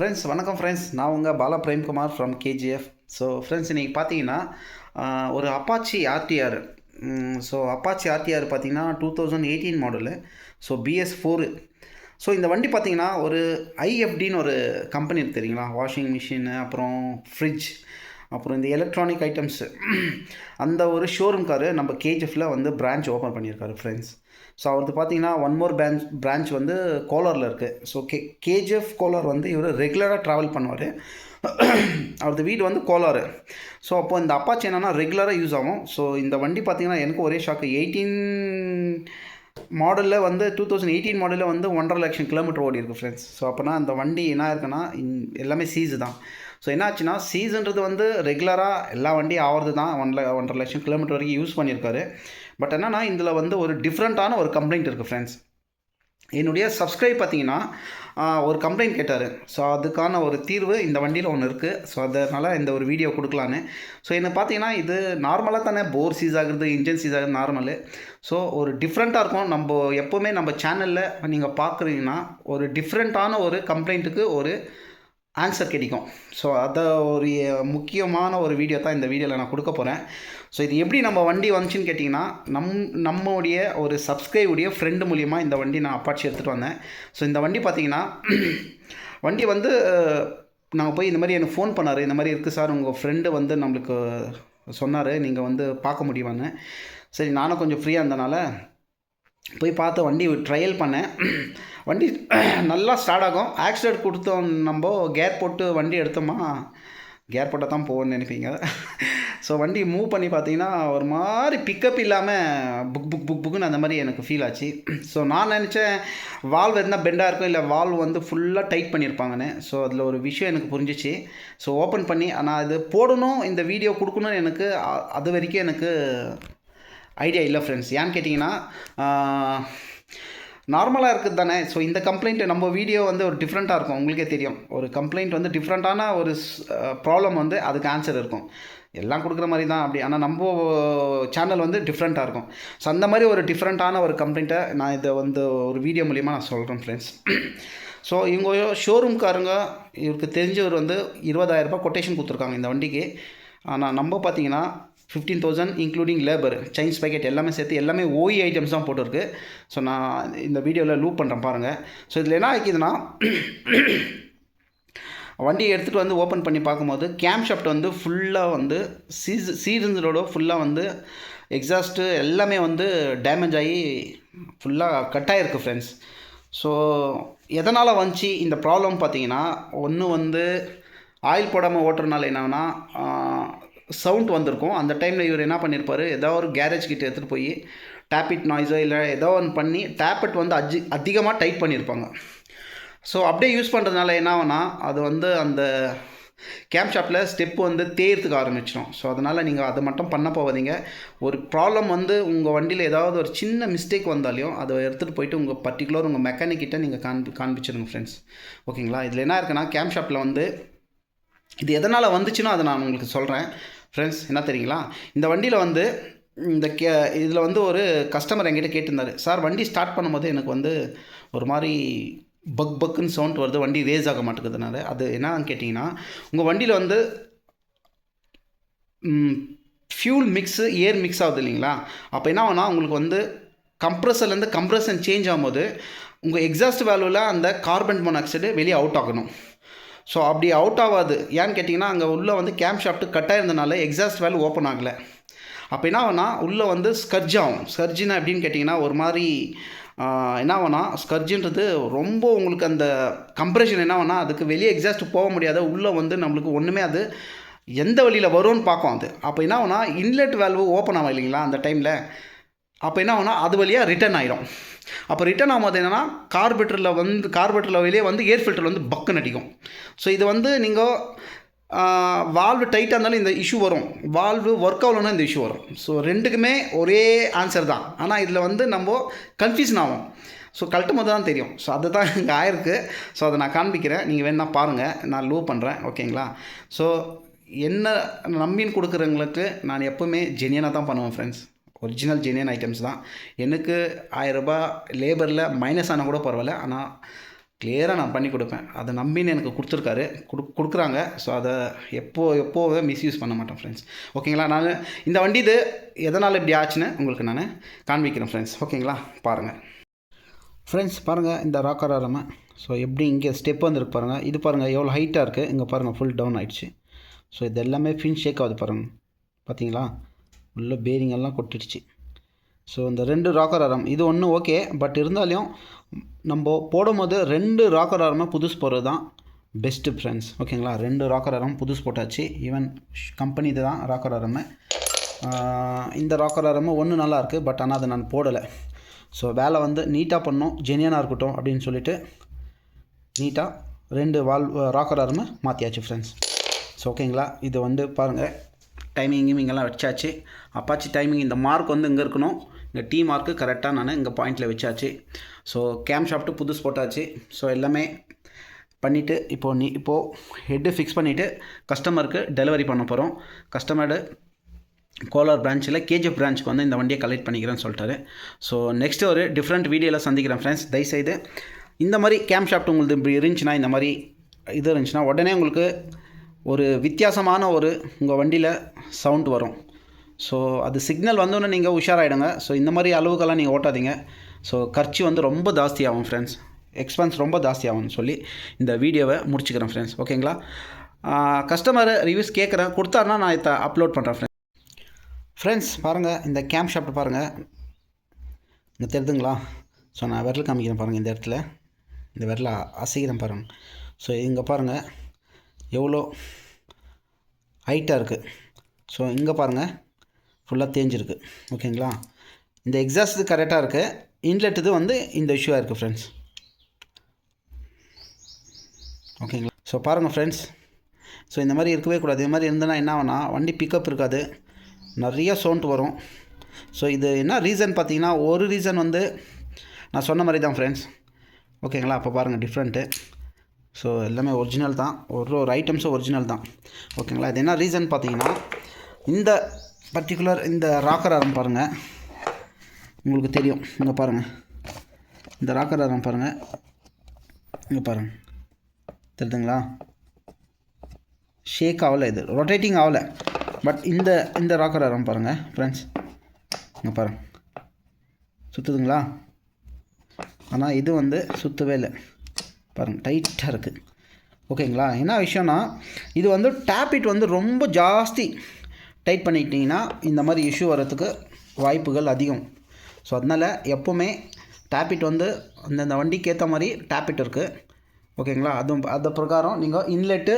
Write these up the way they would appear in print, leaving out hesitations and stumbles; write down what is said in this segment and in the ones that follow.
Friends வணக்கம் friends. நான் உங்கள் Bala Premkumar from KGF. So friends இன்றைக்கி பார்த்தீங்கன்னா ஒரு அப்பாச்சி ஆர்டிஆர். அப்பாச்சி ஆர்டிஆர் பார்த்தீங்கன்னா 2018 மாடலு. BS4. இந்த வண்டி பார்த்தீங்கன்னா ஒரு ஐஎஃப்டின்னு ஒரு கம்பெனி இருக்குது தெரியுங்களா? வாஷிங் மிஷினு, அப்புறம் ஃப்ரிட்ஜ், அப்புறம் இந்த எலக்ட்ரானிக் ஐட்டம்ஸு, அந்த ஒரு ஷோரூம்காரு நம்ம கேஜிஎஃப்பில் வந்து பிரான்ச் ஓப்பன் பண்ணியிருக்காரு ஃப்ரெண்ட்ஸ். அவருக்கு பார்த்தீங்கன்னா ஒன் மோர் பிரான்ச் வந்து கோலாரில் இருக்குது. கேஜிஎஃப் கோலார் வந்து இவர் ரெகுலராக ட்ராவல் பண்ணுவார். அவரது வீடு வந்து கோலாறு. அப்போ இந்த அப்பாச்சி என்னென்னா ரெகுலராக யூஸ் ஆகும். இந்த வண்டி பார்த்திங்கன்னா எனக்கு ஒரே ஷாக்கு. 2018 வந்து 2018 மாடலில் வந்து 1.5 லட்சம் கிலோமீட்டர் ஓடி இருக்குது ஃப்ரெண்ட்ஸ். அப்போனா அந்த வண்டி என்ன இருக்குன்னா எல்லாமே சீஸு தான். என்ன ஆச்சுன்னா சீஸுன்றது வந்து ரெகுலராக எல்லா வண்டியும் ஆகிறது தான். 1.5 லட்சம் கிலோமீட்டர் வரைக்கும் யூஸ் பண்ணியிருக்காரு. பட் என்னென்னா இதில் வந்து ஒரு டிஃப்ரெண்ட்டான ஒரு கம்ப்ளைண்ட் இருக்குது ஃப்ரெண்ட்ஸ். என்னுடைய சப்ஸ்கிரைப் பார்த்தீங்கன்னா ஒரு கம்ப்ளைண்ட் கேட்டார். அதுக்கான ஒரு தீர்வு இந்த வண்டியில் ஒன்று இருக்குது. அதனால் இந்த ஒரு வீடியோ கொடுக்கலான்னு. என்ன பார்த்தீங்கன்னா இது நார்மலாக தானே போர் சீஸ் ஆகுறது, இன்ஜின் சீஸ் ஆகுறது நார்மலு. ஒரு டிஃப்ரெண்ட்டாக இருக்கும். நம்ம எப்போவுமே நம்ம சேனலில் நீங்கள் பார்க்குறீங்கன்னா ஒரு டிஃப்ரெண்ட்டான ஒரு கம்ப்ளைண்ட்டுக்கு ஒரு ஆன்சர் கிடைக்கும். அதை ஒரு முக்கியமான ஒரு வீடியோ தான் இந்த வீடியோவில் நான் கொடுக்க போகிறேன். இது எப்படி நம்ம வண்டி வந்துச்சுன்னு கேட்டிங்கன்னா நம்முடைய ஒரு சப்ஸ்கிரைபுடைய ஃப்ரெண்டு மூலிமா இந்த வண்டி நான் அப்பாச்சி எடுத்துகிட்டு வந்தேன். இந்த வண்டி பார்த்திங்கன்னா வண்டி வந்து நாங்கள் போய் இந்த மாதிரி எனக்கு ஃபோன் பண்ணார். இந்த மாதிரி இருக்குது சார், உங்கள் ஃப்ரெண்டு வந்து நம்மளுக்கு சொன்னார் நீங்கள் வந்து பார்க்க முடியுமான்னு. சரி, நானும் கொஞ்சம் ஃப்ரீயாக இருந்தனால போய் பார்த்து வண்டி ட்ரையல் பண்ணேன். வண்டி நல்லா ஸ்டார்ட் ஆகும். ஆக்சிடென்ட் கொடுத்தோம், நம்ம கேர் போட்டு வண்டி எடுத்தோமா, கேர் போட்டால் தான் போகணும்னு நினைப்பீங்க. வண்டி மூவ் பண்ணி பார்த்தீங்கன்னா ஒரு மாதிரி பிக்கப் இல்லாமல் புக்குன்னு அந்த மாதிரி எனக்கு ஃபீல் ஆச்சு. நான் நினச்சேன் வால்வ் இருந்தால் பெண்டாக இருக்கும், இல்லை வால்வ் வந்து ஃபுல்லாக டைட் பண்ணியிருப்பாங்கன்னு. அதில் ஒரு விஷயம் எனக்கு புரிஞ்சிச்சு. ஓப்பன் பண்ணி நான் இது போடணும், இந்த வீடியோ கொடுக்கணும்னு எனக்கு அது வரைக்கும் எனக்கு ஐடியா இல்லை ஃப்ரெண்ட்ஸ். ஏன்னு கேட்டிங்கன்னா நார்மலாக இருக்குது தானே. இந்த கம்ப்ளைண்ட் நம்ம வீடியோ வந்து ஒரு டிஃப்ரெண்ட்டாக இருக்கும். உங்களுக்கே தெரியும், ஒரு கம்ப்ளைண்ட் வந்து டிஃப்ரெண்ட்டான ஒரு ப்ராப்ளம் வந்து அதுக்கு ஆன்சர் இருக்கும். எல்லாம் கொடுக்குற மாதிரி தான் அப்படி, ஆனால் நம்ம சேனல் வந்து டிஃப்ரெண்ட்டாக இருக்கும். அந்த மாதிரி ஒரு டிஃப்ரெண்ட்டான ஒரு கம்ப்ளைண்ட்டை நான் இதை வந்து ஒரு வீடியோ மூலிமா நான் சொல்கிறேன் ஃப்ரெண்ட்ஸ். இவங்க ஷோரூம்காரங்க இவருக்கு தெரிஞ்சவர் வந்து 20,000 ரூபாய் கொட்டேஷன் கொடுத்துருக்காங்க இந்த வண்டிக்கு. ஆனால் நம்ம பார்த்தீங்கன்னா 15,000 இன்க்ளூடிங் லேபர், செயின் ஸ்பெக்கெட் எல்லாமே சேர்த்து எல்லாமே ஓஇ ஐட்டம்ஸ் தான் போட்டிருக்கு. நான் இந்த வீடியோவில் லூப் பண்ணுறேன் பாருங்கள். இதில் என்ன ஆகிக்குதுன்னா வண்டியை எடுத்துகிட்டு வந்து ஓப்பன் பண்ணி பார்க்கும்போது கேம் ஷாஃப்ட் வந்து ஃபுல்லாக வந்து சீரிஞ்சலோட ஃபுல்லாக வந்து எக்ஸாஸ்ட்டு எல்லாமே வந்து டேமேஜ் ஆகி ஃபுல்லாக கட் ஆகிருக்கு ஃப்ரெண்ட்ஸ். எதனால் வந்துச்சு இந்த ப்ராப்ளம் பார்த்தீங்கன்னா, ஒன்று வந்து ஆயில் போடாமல் ஓட்டுறதுனால என்னன்னா சவுண்ட் வந்திருக்கும். அந்த டைமில் இவர் என்ன பண்ணியிருப்பார், ஏதோ ஒரு கேரேஜ் கிட்ட எடுத்துகிட்டு போய் டேப்பிட் நாய்ஸோ இல்லை ஏதோ ஒன்று பண்ணி டேப்பிட் வந்து அதிகமாக டைட் பண்ணியிருப்பாங்க. அப்படியே யூஸ் பண்ணுறதுனால என்ன ஆகுனா அது வந்து அந்த கேம் ஷாப்பில் ஸ்டெப்பு வந்து தேயறதுக்கு ஆரம்பிச்சிடும். அதனால் நீங்கள் அதை மட்டும் பண்ண போவதீங்க. ஒரு ப்ராப்ளம் வந்து உங்கள் வண்டியில் ஏதாவது ஒரு சின்ன மிஸ்டேக் வந்தாலையும் அதை எடுத்துகிட்டு போயிட்டு உங்கள் பர்டிகுலர் உங்கள் மெக்கானிக்கிட்ட நீங்கள் காண்பிச்சிடுங்க ஃப்ரெண்ட்ஸ். ஓகேங்களா? இதில் என்ன இருக்குன்னா கேம் ஷாப்பில் வந்து இது எதனால் வந்துச்சுன்னா அதை நான் உங்களுக்கு சொல்கிறேன் ஃப்ரெண்ட்ஸ். என்ன தெரியுங்களா, இந்த வண்டியில் வந்து இதில் வந்து ஒரு கஸ்டமர் என்கிட்ட கேட்டிருந்தார், சார் வண்டி ஸ்டார்ட் பண்ணும்போது எனக்கு வந்து ஒரு மாதிரி பக்குன்னு சவுண்ட் வருது, வண்டி ரேஸ் ஆக மாட்டேங்குதுனால. அது என்னன்னு கேட்டிங்கன்னா, உங்கள் வண்டியில் வந்து ஃபியூல் மிக்ஸு ஏர் மிக்ஸ் ஆகுது இல்லைங்களா? அப்போ என்ன ஆகுனா உங்களுக்கு வந்து கம்ப்ரஸர்லேருந்து கம்ப்ரஷன் சேஞ்ச் ஆகும்போது உங்கள் எக்ஸாஸ்ட் வேல்யூவில் அந்த கார்பன் மோனாக்சைடு வெளியே அவுட் ஆகணும். அப்படி அவுட் ஆகாது. ஏன்னு கேட்டிங்கன்னா அங்கே உள்ளே வந்து கேம் ஷாஃப்ட்டு கட் ஆயிருந்தனால எக்ஸாஸ்ட் வேல்யூ ஓப்பன் ஆகலை. அப்போ என்ன ஆகுனா உள்ளே வந்து ஸ்கர்ஜ் ஆகும். ஸ்கர்ஜினா எப்படின்னு கேட்டிங்கன்னா ஒரு மாதிரி என்ன ஆகுனா ஸ்கர்ஜின்றது ரொம்ப உங்களுக்கு அந்த கம்ப்ரெஷன் என்ன ஆகுனா அதுக்கு வெளியே எக்ஸாஸ்ட் போக முடியாத, உள்ளே வந்து நம்மளுக்கு ஒன்றுமே அது எந்த வழியில் வரும்னு பார்க்கும் அது. அப்போ என்ன ஆகுனா இன்லெட் வேல்வு ஓப்பன் ஆகும் இல்லைங்களா அந்த டைமில். அப்போ என்ன ஆகுனா அது வழியாக ரிட்டர்ன் ஆயிரும். அப்போ ரிட்டர்ன் ஆகும்போது என்னென்னா கார்பரேட்டரில் வெளியே வந்து ஏர் ஃபில்டர் வந்து பக்குன்னு அடிக்கும். இது வந்து நீங்கள் வால்வு டைட்டாக இருந்தாலும் இந்த இஷ்யூ வரும், வால்வு ஒர்க் ஆகலன்னா இந்த இஷ்யூ வரும். ரெண்டுக்குமே ஒரே ஆன்சர் தான். ஆனால் இதில் வந்து நம்ம கன்ஃபியூஷன் ஆகும். கழட்டும் போது தான் தெரியும். அதுதான் இங்கே ஆயிருக்கு. அதை நான் காண்பிக்கிறேன், நீங்கள் வேணா பாருங்கள், நான் லூப் பண்ணுறேன். ஓகேங்களா? என்ன நம்பின்னு கொடுக்குறவங்களுக்கு நான் எப்போவுமே ஜெனியனாக தான் பண்ணுவேன் ஃப்ரெண்ட்ஸ். ஒரிஜினல் ஜெனியன் ஐட்டம்ஸ் தான். எனக்கு 1000 ரூபாய் லேபரில் மைனஸ் ஆனால் கூட பரவாயில்ல, ஆனால் கிளியராக நான் பண்ணி கொடுப்பேன். அதை நம்பின்னு எனக்கு கொடுத்துருக்காரு, கொடுக்குறாங்க. ஸோ அதை எப்போவே மிஸ்யூஸ் பண்ண மாட்டேன் ஃப்ரெண்ட்ஸ். ஓகேங்களா? நான் இந்த வண்டி இது எதனால் இப்படி ஆச்சுன்னு உங்களுக்கு நான் காண்பிக்கிறேன் ஃப்ரெண்ட்ஸ். ஓகேங்களா? பாருங்கள் ஃப்ரெண்ட்ஸ், பாருங்கள் இந்த ராக்கர் ஆரம்ப. ஸோ எப்படி இங்கே ஸ்டெப் வந்துருக்கு பாருங்கள். இது பாருங்கள் எவ்வளோ ஹைட்டாக இருக்குது. இங்கே பாருங்கள் ஃபுல் டவுன் ஆகிடுச்சு. ஸோ இது எல்லாமே ஃபின் ஷேக் ஆகுது பாருங்கள். பார்த்தீங்களா? உள்ள பேரிங் எல்லாம் கொட்டிடுச்சு. ஸோ இந்த 2 ராக்கர் ஆரம் இது ஒன்று ஓகே. பட் இருந்தாலும் நம்ம போடும்போது 2 ராக்கர் ஆரமாக புதுசு போடுறது தான் பெஸ்ட்டு ஃப்ரெண்ட்ஸ். ஓகேங்களா? 2 ராக்கர் ஆரம் புதுசு போட்டாச்சு. ஈவன் கம்பெனி இது தான் ராக்கர் ஆரமு. இந்த ராக்கர் ஆரமு ஒன்று நல்லாயிருக்கு. பட் ஆனால் அதை நான் போடலை. ஸோ வேலை வந்து நீட்டாக பண்ணோம், ஜெனியனாக இருக்கட்டும் அப்படின்னு சொல்லிவிட்டு நீட்டாக 2 ராக்கர் ஆரமு மாற்றியாச்சு ஃப்ரெண்ட்ஸ். ஸோ ஓகேங்களா? இது வந்து பாருங்கள் டைமிங்கெல்லாம் வச்சாச்சு. அப்பாச்சி டைமிங் இந்த மார்க் வந்து இங்கே இருக்கணும். இங்கே டீ மார்க்கு கரெக்டாக நான் இங்கே பாயிண்டில் வச்சாச்சு. ஸோ கேம் ஷாஃப்ட்டு புதுசு போட்டாச்சு. ஸோ எல்லாமே பண்ணிவிட்டு இப்போது ஹெட்டு ஃபிக்ஸ் பண்ணிவிட்டு கஸ்டமருக்கு டெலிவரி பண்ண போகிறோம். கஸ்டமரு கோலார் பிரான்ச்சில் கேஜிஎஃப் பிரான்ச்சுக்கு வந்து இந்த வண்டியை கலெக்ட் பண்ணிக்கிறேன்னு சொல்லிட்டாரு. ஸோ நெக்ஸ்ட்டு ஒரு டிஃப்ரெண்ட் வீடியோவில் சந்திக்கிறேன் ஃப்ரெண்ட்ஸ். தயவுசெய்து இந்த மாதிரி கேம் ஷாஃப்ட் உங்களுக்கு இப்படி இருந்துச்சுன்னா, இந்த மாதிரி இது இருந்துச்சுன்னா உடனே உங்களுக்கு ஒரு வித்தியாசமான உங்கள் வண்டியில் சவுண்ட் வரும். ஸோ அது சிக்னல் வந்தோன்னே நீங்கள் உஷாராயிடுங்க. ஸோ இந்த மாதிரி அளவுக்கெல்லாம் நீங்கள் ஓட்டாதீங்க. ஸோ கர்ச்சி வந்து ரொம்ப ஜாஸ்தியாகும் ஃப்ரெண்ட்ஸ், எக்ஸ்பென்ஸ் ரொம்ப ஜாஸ்தியாகும்னு சொல்லி இந்த வீடியோவை முடிச்சுக்கிறேன் ஃப்ரெண்ட்ஸ். ஓகேங்களா? கஸ்டமர் ரிவ்யூஸ் கேட்குறேன், கொடுத்தாருன்னா நான் இதை அப்லோட் பண்ணுறேன் ஃப்ரெண்ட்ஸ். பாருங்கள் இந்த கேம் ஷாஃப்ட் பாருங்கள், இங்கே தெரியுதுங்களா? ஸோ நான் விரல் காமிக்கிறேன் பாருங்கள். இந்த இடத்துல இந்த விரலை அசைக்கிறேன் பாருங்கள். ஸோ இங்கே பாருங்கள் எவ்வளோ ஹைட்டாக இருக்குது. ஸோ இங்கே பாருங்கள் ஃபுல்லாக தேஞ்சிருக்கு. ஓகேங்களா? இந்த எக்ஸாஸ்ட் கரெக்டாக இருக்குது. இன்லெட் இது வந்து இந்த இஷ்யூவாக இருக்குது ஃப்ரெண்ட்ஸ். ஓகேங்களா? ஸோ பாருங்கள் ஃப்ரெண்ட்ஸ். ஸோ இந்த மாதிரி இருக்கவே கூடாது. இது மாதிரி இருந்ததுன்னா என்ன ஆகுனா வண்டி பிக்கப் இருக்காது, நிறைய சவுண்ட் வரும். ஸோ இது என்ன ரீசன் பார்த்தீங்கன்னா, ஒரு ரீசன் வந்து நான் சொன்ன மாதிரி தான் ஃப்ரெண்ட்ஸ். ஓகேங்களா? அப்போ பாருங்கள் டிஃப்ரெண்ட்டு. ஸோ எல்லாமே ஒரிஜினல் தான், ஒரு ஐட்டம்ஸும் ஒரிஜினல் தான். ஓகேங்களா? இது என்ன ரீசன் பார்த்தீங்கன்னா, இந்த பர்டிகுலர் இந்த ராக்கர் ஆரம் பாருங்கள், உங்களுக்கு தெரியும். இங்கே பாருங்கள் இந்த ராக்கர் ஆரம் பாருங்கள், இங்கே பாருங்கள் தெரியுதுங்களா? ஷேக் ஆகலை, இது ரொட்டேட்டிங் ஆகலை. பட் இந்த ராக்கர் ஆரம் பாருங்கள் ஃப்ரெண்ட்ஸ், இங்கே பாருங்கள் சுற்றுதுங்களா? ஆனால் இது வந்து சுற்றவே இல்லை பாருங்கள், டைட்டாக இருக்குது. ஓகேங்களா? என்ன விஷயம்னா, இது வந்து டேப்பிட் வந்து ரொம்ப ஜாஸ்தி டைட் பண்ணிக்கிட்டிங்கன்னா இந்த மாதிரி இஷ்யூ வரத்துக்கு வாய்ப்புகள் அதிகம். ஸோ அதனால் எப்போவுமே டேப்பிட் வந்து அந்தந்த வண்டிக்கு ஏற்ற மாதிரி டேப்பிட் இருக்குது. ஓகேங்களா? அது பிரகாரம் நீங்கள் இன்லெட்டு,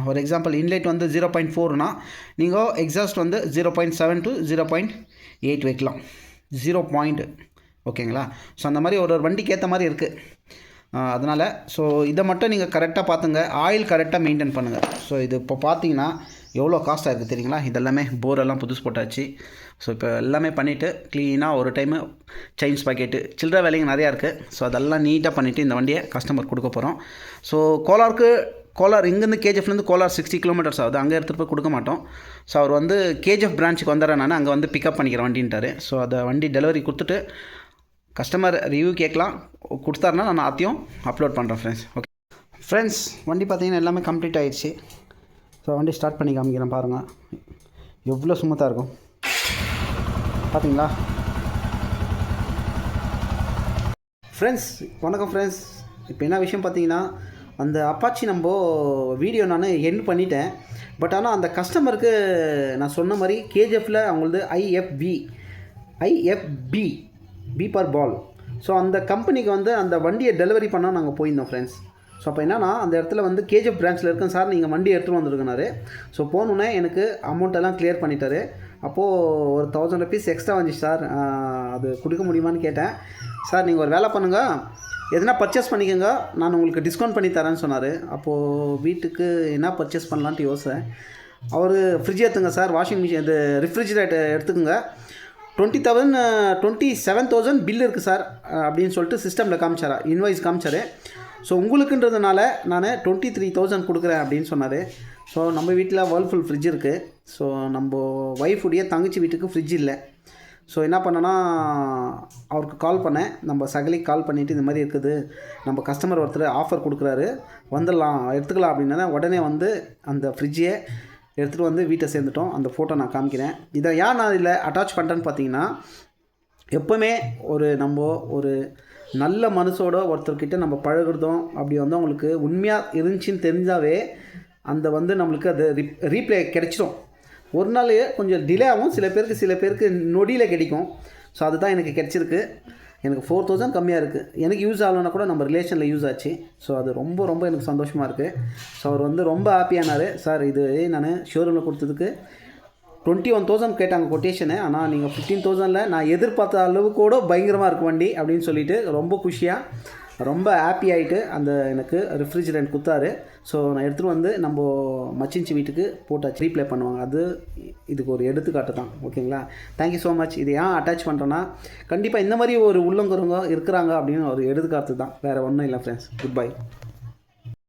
ஒரு எக்ஸாம்பிள் இன்லெட் வந்து 0.4னா நீங்கள் எக்ஸாஸ்ட் வந்து 0.7 to 0.8 வைக்கலாம். 0. ஓகேங்களா? ஸோ அந்த மாதிரி ஒரு வண்டிக்கு ஏற்ற மாதிரி இருக்குது. அதனால் ஸோ இதை மட்டும் நீங்கள் கரெக்டாக பார்த்துங்க, ஆயில் கரெக்டாக மெயின்டைன் பண்ணுங்கள். ஸோ இது இப்போ பார்த்தீங்கன்னா எவ்வளோ காஸ்ட்டாக இருக்குது தெரியுங்களா? இதெல்லாமே போரெல்லாம் புதுசு போட்டாச்சு. ஸோ இப்போ எல்லாமே பண்ணிவிட்டு க்ளீனாக ஒரு டைமு செயின்ஸ் பாக்கெட்டு சில்லற வேலைங்க நிறையா இருக்குது. ஸோ அதெல்லாம் நீட்டாக பண்ணிவிட்டு இந்த வண்டியை கஸ்டமர் கொடுக்க போகிறோம். ஸோ கோலார் இங்கேருந்து கேஜிஎஃப்லேருந்து கோலார் 60 கிலோமீட்டர்ஸ் ஆகுது. அங்கே எடுத்துகிட்டு போய் கொடுக்க மாட்டோம். ஸோ அவர் வந்து கேஜிஎஃப் பிரான்ச்சுக்கு வந்துடுறேன், நான் அங்கே வந்து பிக்கப் பண்ணிக்கிறேன் வண்டின்ட்டார். ஸோ அதை வண்டி டெலிவரி கொடுத்துட்டு கஸ்டமர் ரிவ்யூ கேட்கலாம், கொடுத்தாருன்னா நான் அதையும் அப்லோட் பண்ணுறேன் ஃப்ரெண்ட்ஸ். ஓகே ஃப்ரெண்ட்ஸ், வண்டி பார்த்தீங்கன்னா எல்லாமே கம்ப்ளீட் ஆகிடுச்சு. ஸோ வண்டி ஸ்டார்ட் பண்ணி காமிக்கிறேன் பாருங்கள், எவ்வளோ ஸ்மூத்தாக இருக்கும் பார்த்தீங்களா ஃப்ரெண்ட்ஸ்? வணக்கம் ஃப்ரெண்ட்ஸ். இப்போ என்ன விஷயம் பார்த்தீங்கன்னா, அந்த அப்பாச்சி நம்ம வீடியோ நான் எண்ட் பண்ணிட்டேன். பட் ஆனால் அந்த கஸ்டமருக்கு நான் சொன்ன மாதிரி கேஜிஎஃப்பில் அவங்களது IFB B for ball. So அந்த கம்பெனிக்கு வந்து அந்த வண்டியை டெலிவரி பண்ணால் நாங்கள் போயிருந்தோம் ஃப்ரெண்ட்ஸ். ஸோ அப்போ என்னன்னா, அந்த இடத்துல வந்து கேஜிஎஃப் பிரான்ச்சில் இருக்கேன் சார், நீங்கள் வண்டி எடுத்துகிட்டு வந்துருக்கனாரு. ஸோ போனோன்னே எனக்கு அமௌண்ட்டெல்லாம் கிளியர் பண்ணிட்டாரு. அப்போது ஒரு 1000 rupees எக்ஸ்ட்ரா வந்துச்சு சார், அது கொடுக்க முடியுமான்னு கேட்டேன். சார் நீங்கள் ஒரு வேலை பண்ணுங்கள், எதனா பர்ச்சேஸ் பண்ணிக்கோங்க, நான் உங்களுக்கு டிஸ்கவுண்ட் பண்ணி தரேன்னு சொன்னார். அப்போது வீட்டுக்கு என்ன பர்ச்சேஸ் பண்ணலான்ட்டு யோசித்தேன். அவர் ஃப்ரிட்ஜ் எடுத்துங்க சார், வாஷிங் மிஷின், இது ரெஃப்ரிஜிரேட்டர் எடுத்துக்கோங்க, 27,000 பில் இருக்குது சார் அப்படின்னு சொல்லிட்டு சிஸ்டமில் காமிச்சாரா, இன்வாய்ஸ் காமிச்சார். ஸோ உங்களுக்குன்றதுனால நான் 23,000 கொடுக்குறேன் அப்படின்னு சொன்னார். ஸோ நம்ம வீட்டில் வேர்ல்ஃபுல் ஃப்ரிட்ஜ் இருக்குது. ஸோ நம்ம ஒய்ஃபுடைய தங்கச்சி வீட்டுக்கு ஃப்ரிட்ஜ் இல்லை. ஸோ என்ன பண்ணேன்னா அவருக்கு கால் பண்ணேன், நம்ம சகலிக்கு கால் பண்ணிவிட்டு இந்த மாதிரி இருக்குது, நம்ம கஸ்டமர் ஒருத்தர் ஆஃபர் கொடுக்குறாரு, வந்துடலாம் எடுத்துக்கலாம் அப்படின்னா உடனே வந்து அந்த ஃப்ரிட்ஜையே எடுத்துகிட்டு வந்து வீட்டை சேர்ந்துட்டோம். அந்த ஃபோட்டோ நான் காமிக்கிறேன். இதை ஏன் நான் இதில் அட்டாச் பண்ணுறேன்னு பார்த்தீங்கன்னா, எப்போவுமே ஒரு நல்ல மனசோட ஒருத்தர்கிட்ட நம்ம பழகுறதும் அப்படி வந்து அவங்களுக்கு உண்மையாக இருந்துச்சின்னு தெரிஞ்சாவே அந்த வந்து நம்மளுக்கு அது ரீப்ளே கிடைச்சிடும். ஒரு நாள் கொஞ்சம் டிலே ஆகும், சில பேருக்கு நொடியில் கிடைக்கும். ஸோ அதுதான் எனக்கு கிடச்சிருக்கு. எனக்கு 4000 கம்மியாக இருக்குது. எனக்கு யூஸ் ஆகலைன்னா கூட நம்ம ரிலேஷனில் யூஸ் ஆச்சு. ஸோ அது ரொம்ப எனக்கு சந்தோஷமாக இருக்குது. ஸோ அவர் வந்து ரொம்ப ஹாப்பியானார். சார் இது நான் ஷோரூமில் கொடுத்ததுக்கு 21,000 கேட்டாங்க கொட்டேஷனு, ஆனால் நீங்கள் 15,000ல் நான் எதிர்பார்த்த அளவுக்கு கூட பயங்கரமாக இருக்கும் வண்டி அப்படின்னு சொல்லிட்டு ரொம்ப குஷியாக ரொம்ப ஹாப்பி ஆகிட்டு அந்த எனக்கு ரெஃப்ரிஜரேட் கொடுத்தாரு. ஸோ நான் எடுத்துகிட்டு வந்து நம்ம மச்சின்ச்சி வீட்டுக்கு போட்டாச்சு, ரீப்ளே பண்ணுவாங்க. அது இதுக்கு ஒரு எடுத்துக்காட்டு தான். ஓகேங்களா? Thank you so much. இது ஏன் அட்டாச் பண்ணுறேன்னா, கண்டிப்பாக இந்த மாதிரி ஒரு உள்ளவங்க இருக்கிறாங்க அப்படின்னு ஒரு எடுத்துக்காட்டு தான், வேறு ஒன்றும் இல்லை ஃப்ரெண்ட்ஸ். Good bye.